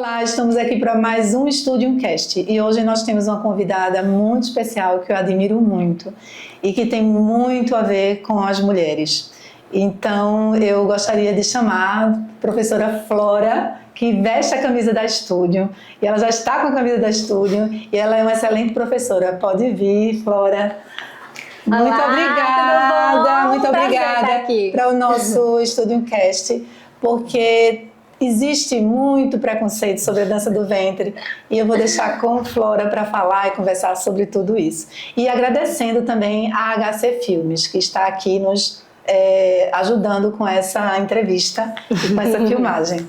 Olá, estamos aqui para mais um Studium Cast e hoje nós temos uma convidada muito especial que eu admiro muito e que tem muito a ver com as mulheres. Então eu gostaria de chamar a professora Flora, que veste a camisa da Studium, e ela já está com a camisa da Studium e ela é uma excelente professora. Pode vir, Flora. Olá, Muito obrigada para o nosso Studium Cast, porque existe muito preconceito sobre a dança do ventre e eu vou deixar com Flora para falar e conversar sobre tudo isso. E agradecendo também a HC Filmes, que está aqui nos ajudando com essa entrevista e com essa filmagem.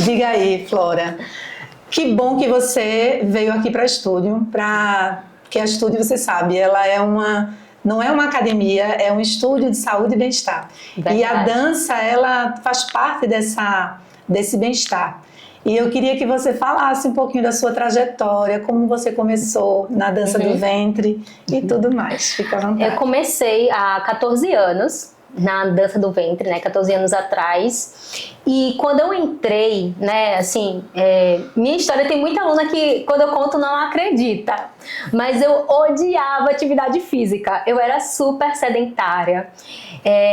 Diga aí, Flora, que bom que você veio aqui para a Studium, porque a Studium, você sabe, ela não é uma academia, é um estúdio de saúde e bem-estar. E a dança, ela faz parte desse bem-estar. E eu queria que você falasse um pouquinho da sua trajetória, como você começou na dança do ventre e tudo mais. Fica à vontade. Eu comecei há 14 anos na dança do ventre, né, 14 anos atrás. E quando eu entrei, né, assim, minha história tem muita aluna que quando eu conto não acredita, mas eu odiava atividade física, eu era super sedentária.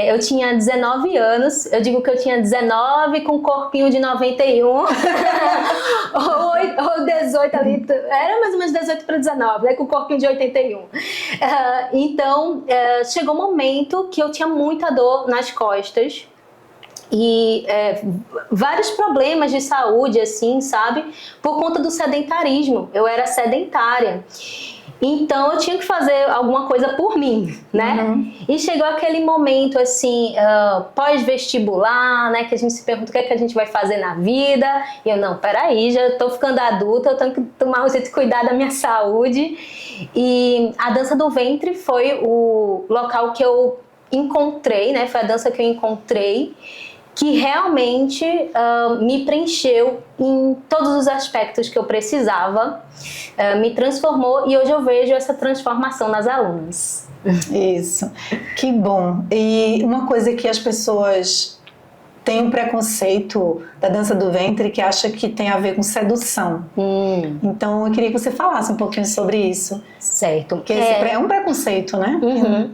Eu tinha 19 anos, eu digo que eu tinha 19 com um corpinho de 91, ou 18 ali, era mais ou menos 18 para 19, né, com um corpinho de 81. Então, chegou um momento que eu tinha muita dor nas costas, e vários problemas de saúde, assim, sabe? Por conta do sedentarismo. Eu era sedentária. Então, eu tinha que fazer alguma coisa por mim, né? Uhum. E chegou aquele momento, assim, pós-vestibular, né? Que a gente se pergunta o que é que a gente vai fazer na vida. E eu, não, peraí, já tô ficando adulta, eu tenho que tomar um jeito de cuidar da minha saúde. E a dança do ventre foi o local que eu encontrei, né? Foi a dança que eu encontrei, que realmente me preencheu em todos os aspectos que eu precisava, me transformou, e hoje eu vejo essa transformação nas alunas. Isso, que bom. E uma coisa que as pessoas têm um preconceito da dança do ventre que acha que tem a ver com sedução. Então eu queria que você falasse um pouquinho sobre isso. Certo. Porque é um preconceito, né? Uhum.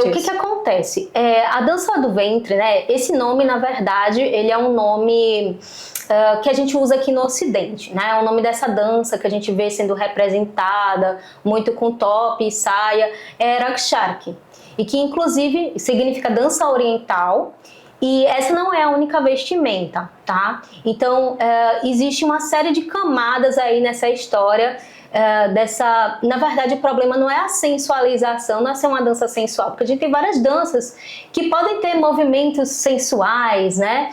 O que acontece? A dança do ventre, né? Esse nome, na verdade, ele é um nome que a gente usa aqui no Ocidente, né? É o nome dessa dança que a gente vê sendo representada muito com top e saia, é Rakshak, e que inclusive significa dança oriental. E essa não é a única vestimenta, tá? Então, existe uma série de camadas aí nessa história dessa... Na verdade, o problema não é a sensualização, não é ser uma dança sensual, porque a gente tem várias danças que podem ter movimentos sensuais, né?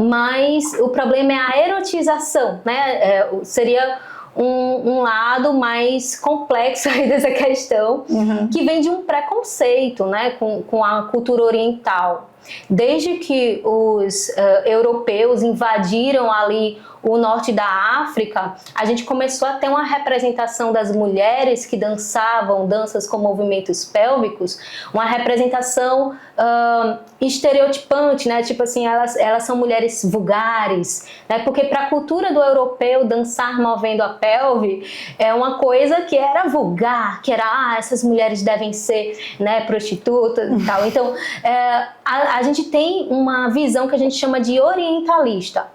Mas o problema é a erotização, né? Seria um lado mais complexo aí dessa questão, que vem de um preconceito, né, com a cultura oriental. Desde que os europeus invadiram ali o norte da África, a gente começou a ter uma representação das mulheres que dançavam danças com movimentos pélvicos, uma representação estereotipante, né? Tipo assim, elas são mulheres vulgares, né? Porque para a cultura do europeu, dançar movendo a pelve é uma coisa que era vulgar, que era, essas mulheres devem ser, né, prostitutas e tal. Então, a gente tem uma visão que a gente chama de orientalista,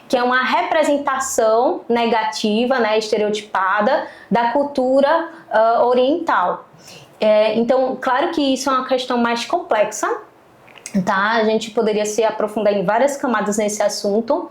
que é uma representação negativa, né, estereotipada da cultura oriental. Então, claro que isso é uma questão mais complexa, tá? A gente poderia se aprofundar em várias camadas nesse assunto,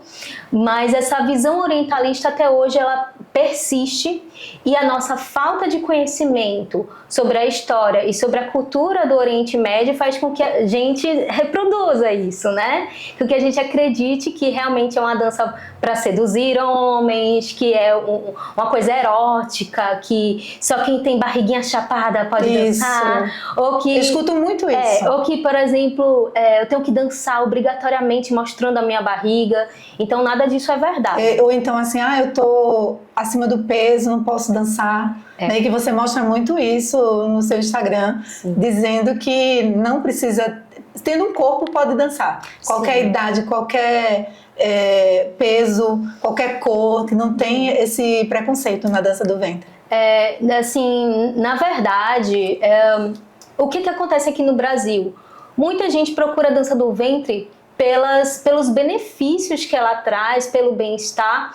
mas essa visão orientalista até hoje ela persiste, e a nossa falta de conhecimento sobre a história e sobre a cultura do Oriente Médio faz com que a gente reproduza isso, né? Com que a gente acredite que realmente é uma dança para seduzir homens, que é uma coisa erótica, que só quem tem barriguinha chapada pode dançar. Ou que, eu escuto muito isso. Ou que, por exemplo, eu tenho que dançar obrigatoriamente mostrando a minha barriga. Então, nada disso é verdade. Ou então, assim, eu tô acima do peso, não posso dançar. Né? E que você mostra muito isso no seu Instagram, dizendo que não precisa, tendo um corpo pode dançar. Qualquer idade, qualquer peso, qualquer cor, que não tem esse preconceito na dança do ventre. Assim, na verdade, o que acontece aqui no Brasil? Muita gente procura a dança do ventre pelos benefícios que ela traz, pelo bem-estar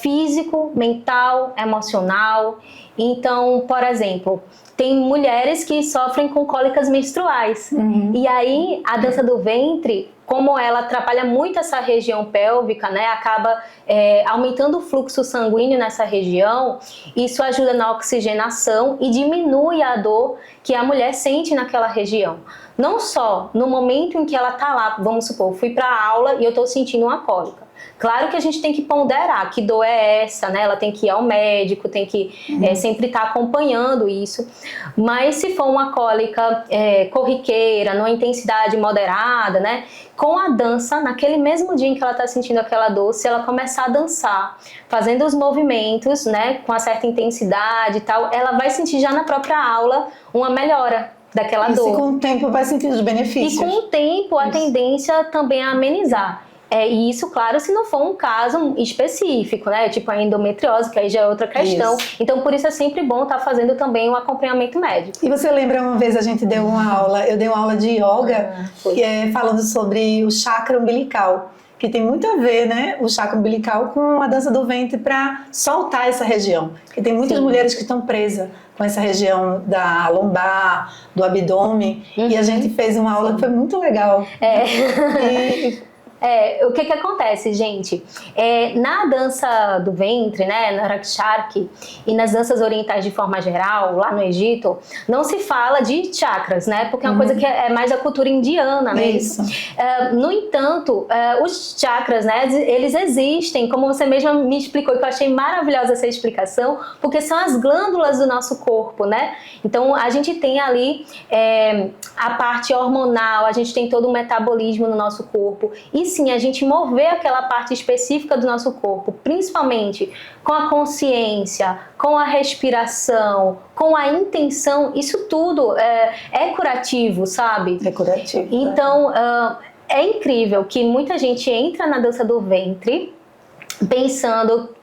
físico, mental, emocional. Então, por exemplo, tem mulheres que sofrem com cólicas menstruais. E aí, a dança do ventre, como ela atrapalha muito essa região pélvica, né, acaba aumentando o fluxo sanguíneo nessa região, isso ajuda na oxigenação e diminui a dor que a mulher sente naquela região. Não só no momento em que ela está lá, vamos supor, fui para a aula e eu estou sentindo uma cólica. Claro que a gente tem que ponderar que dor é essa, né? Ela tem que ir ao médico, tem que sempre estar acompanhando isso. Mas se for uma cólica corriqueira, numa intensidade moderada, né? Com a dança, naquele mesmo dia em que ela está sentindo aquela dor, se ela começar a dançar, fazendo os movimentos, né? Com uma certa intensidade e tal, ela vai sentir já na própria aula uma melhora daquela dor. E com o tempo vai sentir os benefícios. E com o tempo a tendência também é a amenizar. E isso, claro, se não for um caso específico, né? Tipo a endometriose, que aí já é outra questão. Isso. Então, por isso é sempre bom estar fazendo também um acompanhamento médico. E você lembra uma vez eu dei uma aula de yoga, falando sobre o chakra umbilical, que tem muito a ver, né, o chakra umbilical com a dança do ventre para soltar essa região. Porque tem muitas mulheres que estão presas com essa região da lombar, do abdômen, e a gente fez uma aula que foi muito legal. O que acontece, gente? Na dança do ventre, né, na Rakshaki e nas danças orientais de forma geral, lá no Egito, não se fala de chakras, né? Porque é uma coisa que é mais da cultura indiana, né? Isso. No entanto, os chakras, né, eles existem, como você mesma me explicou, que eu achei maravilhosa essa explicação, porque são as glândulas do nosso corpo, né? Então, a gente tem ali a parte hormonal, a gente tem todo o metabolismo no nosso corpo. E sim, a gente mover aquela parte específica do nosso corpo, principalmente com a consciência, com a respiração, com a intenção, isso tudo é curativo, sabe? É curativo. Então, é incrível que muita gente entra na dança do ventre pensando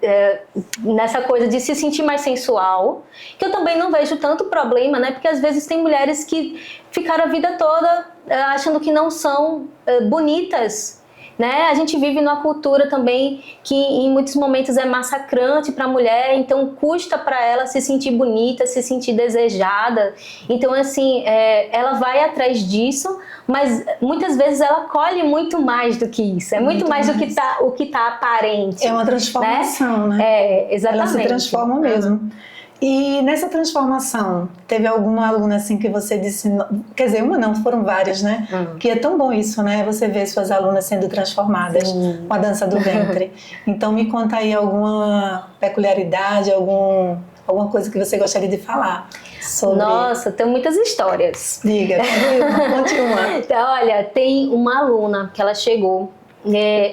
nessa coisa de se sentir mais sensual, que eu também não vejo tanto problema, né? Porque às vezes tem mulheres que ficaram a vida toda achando que não são bonitas, né? A gente vive numa cultura também que em muitos momentos é massacrante para a mulher, então custa para ela se sentir bonita, se sentir desejada. Então, assim, ela vai atrás disso, mas muitas vezes ela colhe muito mais do que isso. É muito mais do que o que tá aparente. É uma transformação, né? Exatamente. Ela se transforma mesmo. E nessa transformação, teve alguma aluna assim que você disse, quer dizer, uma não, foram várias, né? Que é tão bom isso, né? Você ver suas alunas sendo transformadas com a dança do ventre. Então me conta aí alguma peculiaridade, alguma coisa que você gostaria de falar sobre... Nossa, tem muitas histórias. Diga, conte uma. Então, olha, tem uma aluna que ela chegou,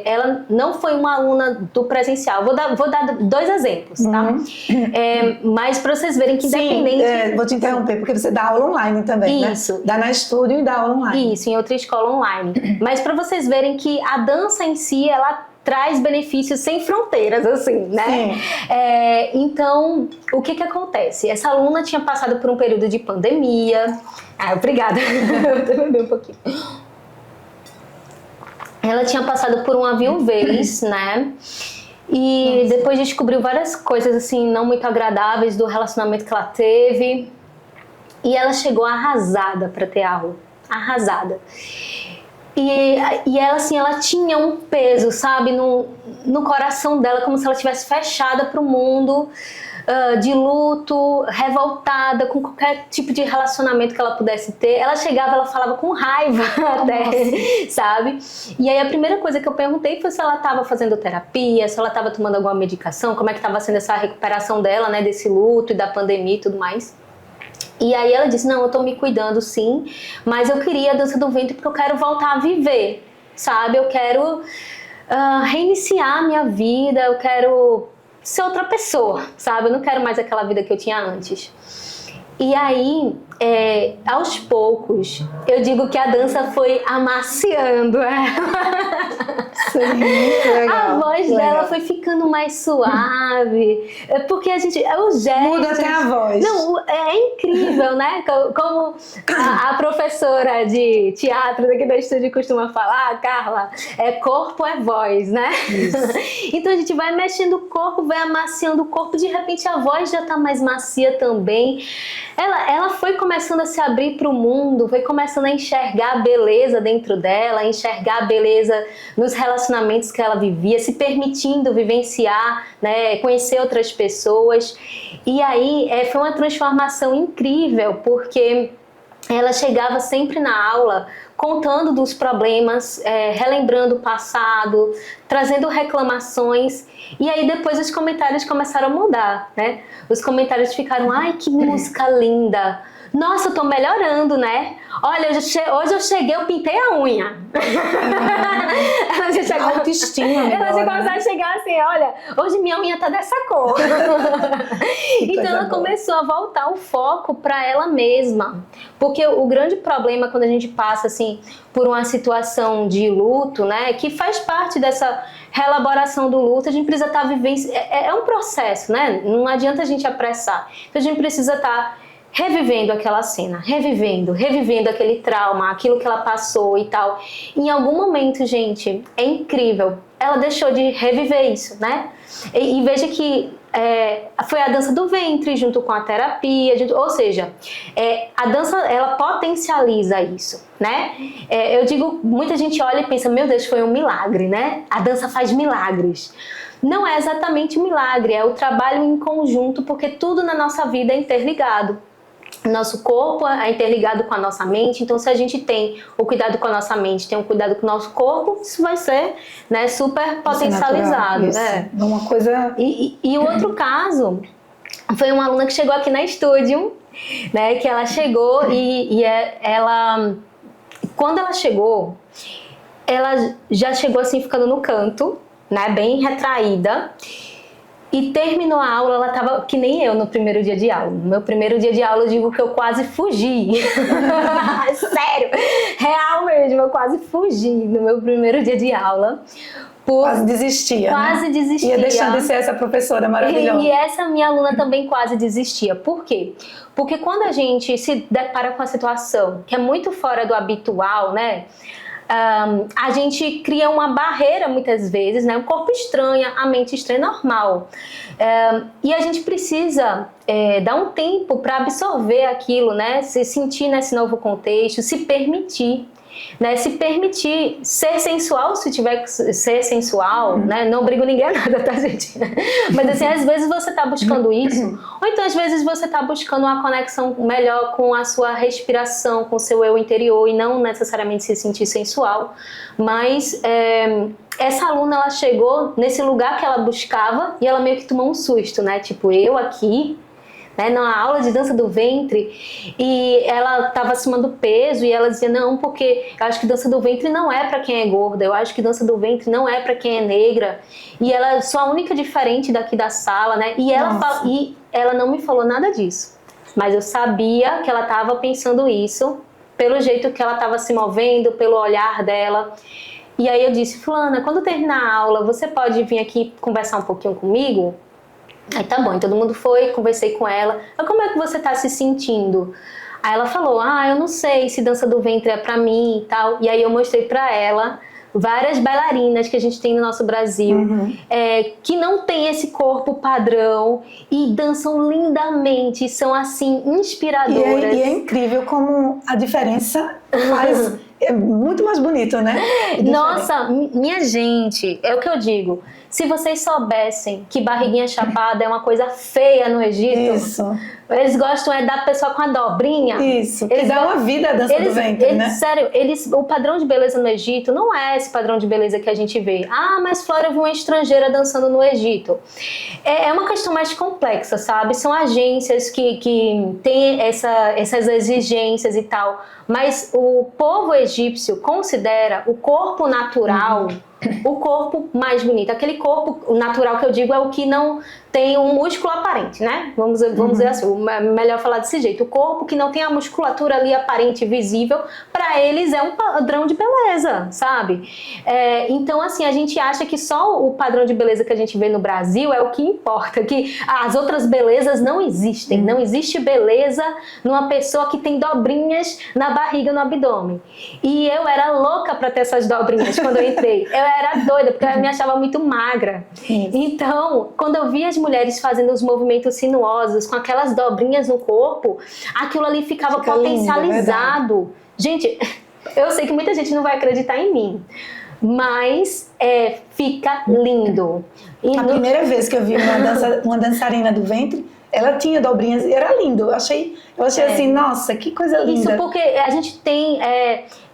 ela não foi uma aluna do presencial. Vou dar 2 exemplos, tá? Mas para vocês verem que independente... vou te interromper, porque você dá aula online também, isso, né? Dá na estúdio e dá aula online. Isso, em outra escola online. Mas para vocês verem que a dança em si, ela traz benefícios sem fronteiras, assim, né? Então, o que acontece? Essa aluna tinha passado por um período de pandemia. Obrigada. Eu bebi um pouquinho. Ela tinha passado por uma viuvez, né? E depois descobriu várias coisas, assim, não muito agradáveis do relacionamento que ela teve. E ela chegou arrasada para ter aula. Arrasada. E ela, assim, ela tinha um peso, sabe? No coração dela, como se ela estivesse fechada para o mundo, de luto, revoltada com qualquer tipo de relacionamento que ela pudesse ter. Ela chegava, ela falava com raiva até, sabe? E aí a primeira coisa que eu perguntei foi se ela estava fazendo terapia, se ela estava tomando alguma medicação, como é que estava sendo essa recuperação dela, né, desse luto e da pandemia e tudo mais. E aí ela disse, não, eu tô me cuidando sim, mas eu queria a dança do ventre porque eu quero voltar a viver, sabe? Eu quero reiniciar a minha vida, eu quero ser outra pessoa, sabe? Eu não quero mais aquela vida que eu tinha antes. E aí, aos poucos, eu digo que a dança foi amaciando ela. Sim, legal, a voz dela foi ficando mais suave. Porque a gente... Os gestos... Muda até a voz. Não, é incrível, né? Como a professora de teatro daqui da estúdio costuma falar, Carla, corpo é voz, né? Isso. Então a gente vai mexendo o corpo, vai amaciando o corpo, de repente a voz já tá mais macia também. Ela foi começando a se abrir para o mundo, foi começando a enxergar a beleza dentro dela, enxergar a beleza nos relacionamentos que ela vivia, se permitindo vivenciar, né, conhecer outras pessoas. E aí foi uma transformação incrível, porque ela chegava sempre na aula contando dos problemas, relembrando o passado, trazendo reclamações. E aí depois os comentários começaram a mudar, né? Os comentários ficaram, ai, que música linda! Nossa, eu tô melhorando, né? Olha, hoje eu cheguei, eu pintei a unha. Ela já chegou, autoestima melhor, ela já começou a chegar assim, olha, hoje minha unha tá dessa cor. Então ela começou a voltar o foco para ela mesma. Porque o grande problema quando a gente passa assim por uma situação de luto, né, que faz parte dessa reelaboração do luto, a gente precisa estar vivendo, é um processo, né? Não adianta a gente apressar. Então a gente precisa estar revivendo aquela cena, revivendo aquele trauma, aquilo que ela passou e tal. Em algum momento, gente, é incrível, ela deixou de reviver isso, né? E veja que foi a dança do ventre junto com a terapia, ou seja, a dança, ela potencializa isso, né? Eu digo, muita gente olha e pensa, meu Deus, foi um milagre, né? A dança faz milagres. Não é exatamente um milagre, é o trabalho em conjunto, porque tudo na nossa vida é interligado. Nosso corpo é interligado com a nossa mente, então se a gente tem o cuidado com a nossa mente, tem o cuidado com o nosso corpo, isso vai ser, né, super potencializado. É uma coisa... E o outro caso foi uma aluna que chegou aqui na estúdio, né, que ela chegou ela, quando ela chegou, ela já chegou assim ficando no canto, né, bem retraída. E terminou a aula, ela tava que nem eu no primeiro dia de aula. No meu primeiro dia de aula eu digo que eu quase fugi. Sério, real mesmo, eu quase fugi no meu primeiro dia de aula. Quase desistia, Quase desistia. Ia deixando de ser essa professora maravilhosa. E essa minha aluna também quase desistia. Por quê? Porque quando a gente se depara com a situação que é muito fora do habitual, né? A gente cria uma barreira muitas vezes, né? O corpo estranha, a mente estranha, normal. E a gente precisa dar um tempo para absorver aquilo, né? Se sentir nesse novo contexto, se permitir. Né, se permitir ser sensual, se tiver que ser sensual, né? Não obrigo ninguém a nada, tá, gente? Mas assim, às vezes você tá buscando isso, ou então às vezes você tá buscando uma conexão melhor com a sua respiração, com o seu eu interior, e não necessariamente se sentir sensual. Mas essa aluna, ela chegou nesse lugar que ela buscava e ela meio que tomou um susto, né? Tipo, eu aqui, né, na aula de dança do ventre, e ela estava acima do peso, e ela dizia, não, porque eu acho que dança do ventre não é para quem é gorda, eu acho que dança do ventre não é para quem é negra, e ela sou a única diferente daqui da sala, né? E ela não me falou nada disso, mas eu sabia que ela estava pensando isso pelo jeito que ela estava se movendo, pelo olhar dela. E aí eu disse, fulana, quando terminar a aula, você pode vir aqui conversar um pouquinho comigo? Aí tá bom, todo mundo foi, conversei com ela. Mas como é que você tá se sentindo? Aí ela falou, eu não sei se dança do ventre é pra mim e tal. E aí eu mostrei pra ela várias bailarinas que a gente tem no nosso Brasil, que não tem esse corpo padrão e dançam lindamente, são assim, inspiradoras. E é incrível como a diferença faz... É muito mais bonito, né? Nossa, minha gente, é o que eu digo. Se vocês soubessem que barriguinha chapada é uma coisa feia no Egito, isso. Eles gostam da pessoa com a dobrinha. Isso, que dá uma vida à dança do ventre, né? Sério, o padrão de beleza no Egito não é esse padrão de beleza que a gente vê. Mas Flora, eu vi uma estrangeira dançando no Egito. É uma questão mais complexa, sabe? São agências que têm essas exigências e tal. Mas o povo egípcio considera o corpo natural o corpo mais bonito. Aquele corpo natural que eu digo é o que não tem um músculo aparente, né? Vamos dizer assim, melhor falar desse jeito. O corpo que não tem a musculatura ali aparente, visível, para eles é um padrão de beleza, sabe? Então, assim, a gente acha que só o padrão de beleza que a gente vê no Brasil é o que importa, que as outras belezas não existem. Não existe beleza numa pessoa que tem dobrinhas na barriga, no abdômen. E eu era louca para ter essas dobrinhas quando eu entrei. Eu era doida, porque eu me achava muito magra. Então, quando eu via as mulheres fazendo os movimentos sinuosos com aquelas dobrinhas no corpo, aquilo ali ficava potencializado. Lindo, gente, eu sei que muita gente não vai acreditar em mim, mas fica lindo. E a primeira vez que eu vi uma dançarina do ventre, ela tinha dobrinhas e era lindo. Eu achei assim, nossa, que coisa linda. Isso porque a gente tem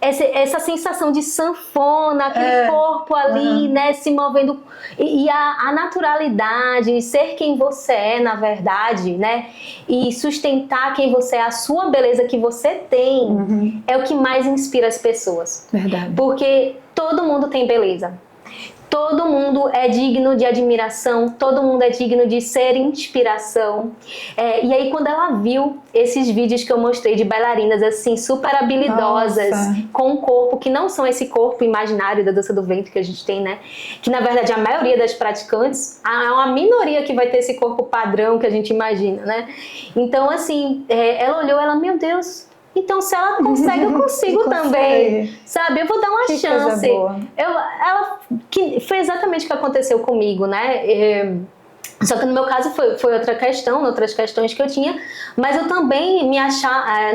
essa sensação de sanfona, aquele corpo ali, né, se movendo. E a naturalidade, ser quem você é, na verdade, né, e sustentar quem você é, a sua beleza que você tem, é o que mais inspira as pessoas. Verdade. Porque todo mundo tem beleza. Todo mundo é digno de admiração, todo mundo é digno de ser inspiração. E aí, quando ela viu esses vídeos que eu mostrei de bailarinas, assim, super habilidosas, com um corpo que não são esse corpo imaginário da dança do ventre que a gente tem, né? Que, na verdade, a maioria das praticantes, é uma minoria que vai ter esse corpo padrão que a gente imagina, né? Então, assim, ela olhou, meu Deus... Então, se ela consegue, eu consigo também, sabe? Eu vou dar uma chance. Que foi exatamente o que aconteceu comigo, né? Só que no meu caso foi outra questão, outras questões que eu tinha, mas eu também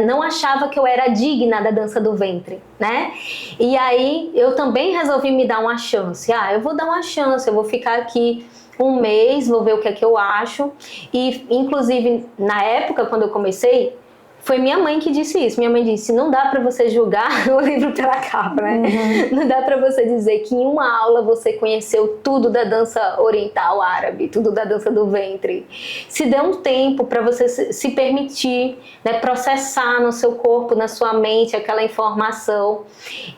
não achava que eu era digna da dança do ventre, né? E aí eu também resolvi me dar uma chance. Eu vou dar uma chance, eu vou ficar aqui um mês, vou ver o que é que eu acho. E, inclusive, na época, quando eu comecei, foi minha mãe que disse isso. Minha mãe disse, não dá pra você julgar o livro pela capa, né? Não dá pra você dizer que em uma aula você conheceu tudo da dança oriental árabe, tudo da dança do ventre. Se dê um tempo pra você se permitir, né, processar no seu corpo, na sua mente, aquela informação.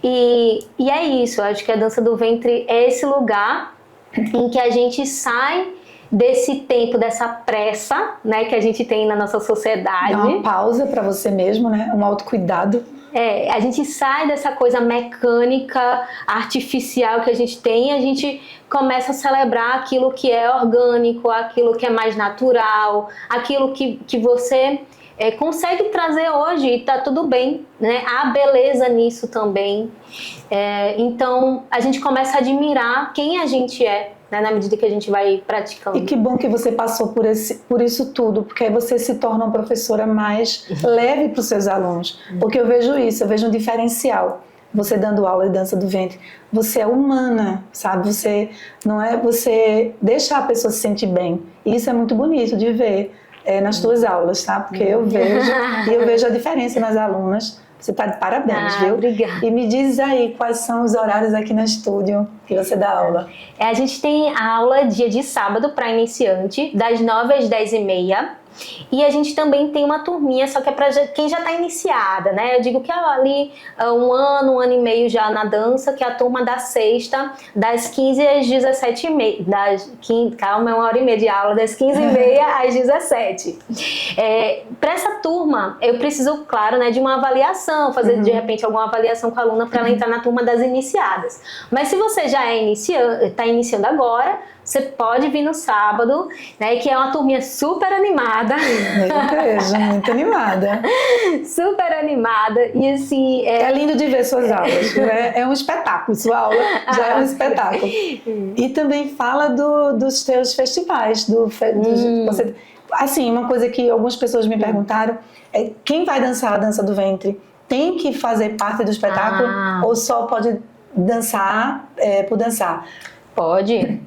E é isso, eu acho que a dança do ventre é esse lugar em que a gente sai desse tempo, dessa pressa, né, que a gente tem na nossa sociedade. Dá uma pausa para você mesmo, né? Um autocuidado. A gente sai dessa coisa mecânica, artificial que a gente tem e a gente começa a celebrar aquilo que é orgânico, aquilo que é mais natural, aquilo que você consegue trazer hoje e tá tudo bem, né? Há beleza nisso também. Então, a gente começa a admirar quem a gente é, né, na medida que a gente vai praticando. E que bom que você passou por isso tudo, porque aí você se torna uma professora mais leve para os seus alunos. Porque eu vejo isso, eu vejo um diferencial. Você dando aula de dança do ventre, você é humana, sabe? Você deixa a pessoa se sentir bem. E isso é muito bonito de ver nas tuas aulas, tá? Porque eu vejo a diferença nas alunas. Você está de parabéns, viu? Obrigada. E me diz aí quais são os horários aqui no estúdio que você dá aula. A gente tem aula dia de sábado para iniciante, das 9 às 10h30. E a gente também tem uma turminha, só que é para quem já está iniciada, né? Eu digo que é ali um ano e meio já na dança, que é a turma da sexta, das 15 às 17h30. Calma, é 1h30 de aula, das 15h30 às 17h. Para essa turma, eu preciso, claro, né, de uma avaliação, fazer de repente alguma avaliação com a aluna para ela entrar na turma das iniciadas. Mas se você já está iniciando agora, você pode vir no sábado, né, que é uma turminha super animada. Muito animada. Super animada. E assim... É lindo de ver suas aulas. É um espetáculo. Sua aula já é um espetáculo. E também fala dos teus festivais. Assim, uma coisa que algumas pessoas me perguntaram é quem vai dançar a dança do ventre tem que fazer parte do espetáculo ou só pode dançar por dançar? Pode.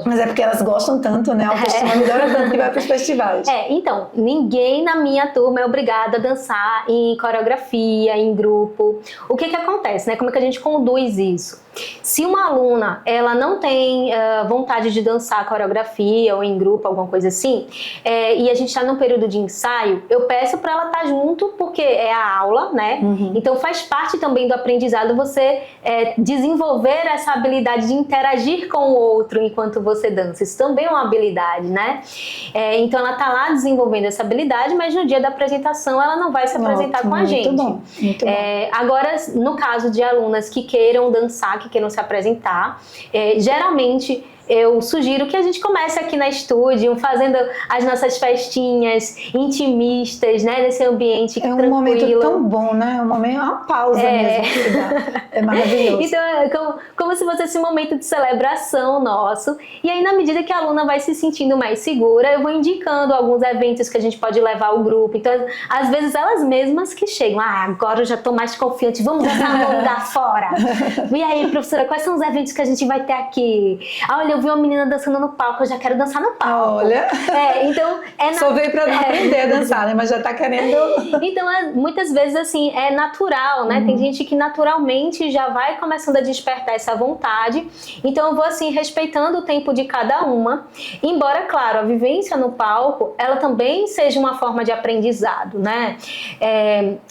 Mas é porque elas gostam tanto, né? A autoestima melhora tanto que vai para os festivais. Então, ninguém na minha turma é obrigado a dançar em coreografia, em grupo. O que acontece, né? Como é que a gente conduz isso? Se uma aluna, ela não tem vontade de dançar coreografia ou em grupo, alguma coisa assim, e a gente está num período de ensaio, eu peço para ela estar junto, porque é a aula, né? Então faz parte também do aprendizado você desenvolver essa habilidade de interagir com o outro enquanto você dança. Isso também é uma habilidade, né? Então ela tá lá desenvolvendo essa habilidade, mas no dia da apresentação ela não vai se apresentar com a gente. Muito bom. Agora, no caso de alunas que queiram dançar, que queiram se apresentar, geralmente eu sugiro que a gente comece aqui na estúdio, fazendo as nossas festinhas intimistas, né? Nesse ambiente tranquilo. É um momento tão bom, né? Uma pausa mesmo que dá. É maravilhoso. Então, é como se fosse esse momento de celebração nosso. E aí, na medida que a aluna vai se sentindo mais segura, eu vou indicando alguns eventos que a gente pode levar o grupo. Então, às vezes, elas mesmas que chegam. Agora eu já tô mais confiante. Vamos dançar no lugar fora. E aí, professora, quais são os eventos que a gente vai ter aqui? Olha, eu vi uma menina dançando no palco, eu já quero dançar no palco. Olha. Então, só veio pra aprender a dançar, né? Mas já tá querendo. Então, muitas vezes, assim, é natural, né? Tem gente que naturalmente já vai começando a despertar essa vontade. Então, eu vou, assim, respeitando o tempo de cada uma. Embora, claro, a vivência no palco, ela também seja uma forma de aprendizado, né?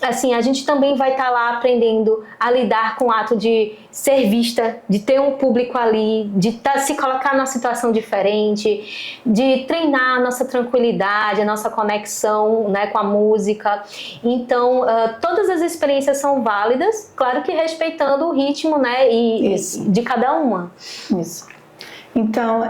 Assim, a gente também vai estar lá aprendendo a lidar com o ato de ser vista, de ter um público ali, de se colocar numa situação diferente, de treinar a nossa tranquilidade, a nossa conexão, né, com a música. Então, todas as experiências são válidas, claro que respeitando o ritmo, né, de cada uma. Isso. Então,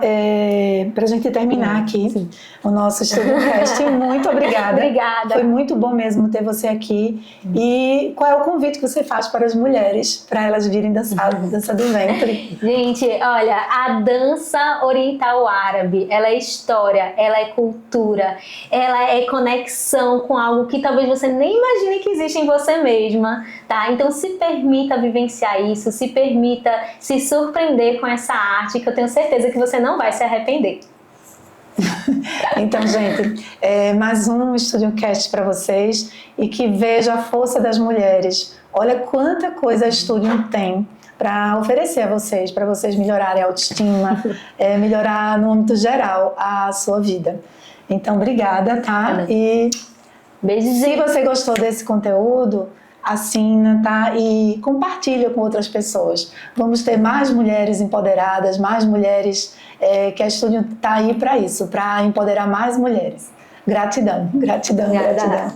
para a gente terminar aqui o nosso StúdioCast, muito obrigada. Obrigada. Foi muito bom mesmo ter você aqui. E qual é o convite que você faz para as mulheres, para elas virem dançar dança do ventre? Gente, olha, a dança oriental árabe, ela é história, ela é cultura, ela é conexão com algo que talvez você nem imagine que existe em você mesma, tá? Então se permita vivenciar isso, se permita se surpreender com essa arte, que eu tenho certeza que você não vai se arrepender. Então, gente, mais um StúdioCast para vocês, e que veja a força das mulheres. Olha quanta coisa a Studium tem para oferecer a vocês, para vocês melhorarem a autoestima, melhorar no âmbito geral a sua vida. Então, obrigada, tá? E beijos. Se você gostou desse conteúdo, assina, tá? E compartilha com outras pessoas. Vamos ter mais mulheres empoderadas, mais mulheres, que a Studium tá aí para isso, para empoderar mais mulheres. Gratidão, gratidão, gratidão.